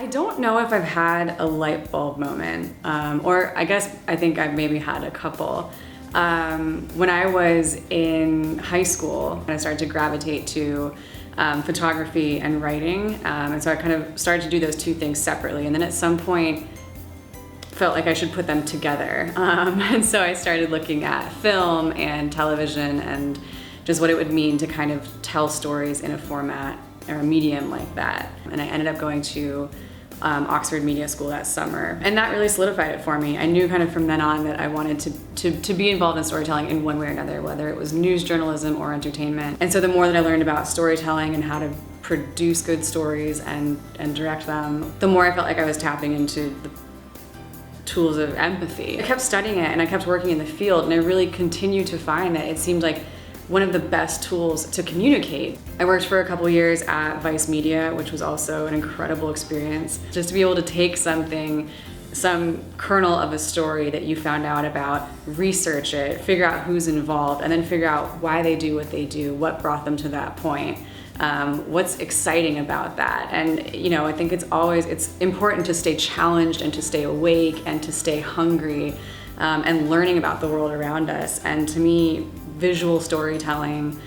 I don't know if I've had a light bulb moment, or I think I've maybe had a couple. When I was in high school, I started to gravitate to photography and writing, and so I kind of started to do those two things separately, and then at some point felt like I should put them together. And so I started looking at film and television and just what it would mean to kind of tell stories in a format or a medium like that. And I ended up going to Oxford Media School that summer, and that really solidified it for me. I knew kind of from then on that I wanted to be involved in storytelling in one way or another, whether it was news journalism or entertainment. And so the more that I learned about storytelling and how to produce good stories and direct them, the more I felt like I was tapping into the tools of empathy. I kept studying it and I kept working in the field, and I really continued to find that it seemed like one of the best tools to communicate. I worked for a couple years at Vice Media, which was also an incredible experience. Just to be able to take something, some kernel of a story that you found out about, research it, figure out who's involved, and then figure out why they do what they do, what brought them to that point. What's exciting about that. And I think it's important to stay challenged and to stay awake and to stay hungry and learning about the world around us. And to me, visual storytelling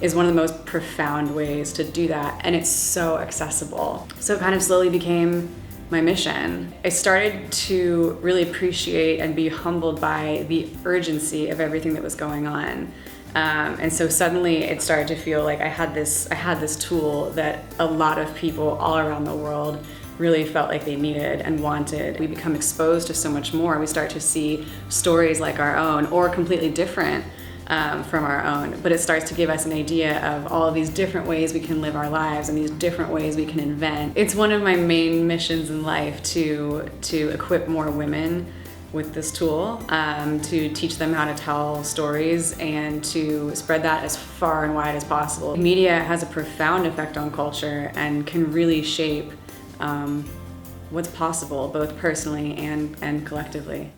is one of the most profound ways to do that, and it's so accessible. So it kind of slowly became my mission. I started to really appreciate and be humbled by the urgency of everything that was going on. And so suddenly it started to feel like I had this tool that a lot of people all around the world really felt like they needed and wanted. We become exposed to so much more. We start to see stories like our own or completely different from our own, but it starts to give us an idea of all of these different ways we can live our lives and these different ways we can invent. It's one of my main missions in life to equip more women with this tool, to teach them how to tell stories and to spread that as far and wide as possible. Media has a profound effect on culture and can really shape what's possible, both personally and collectively.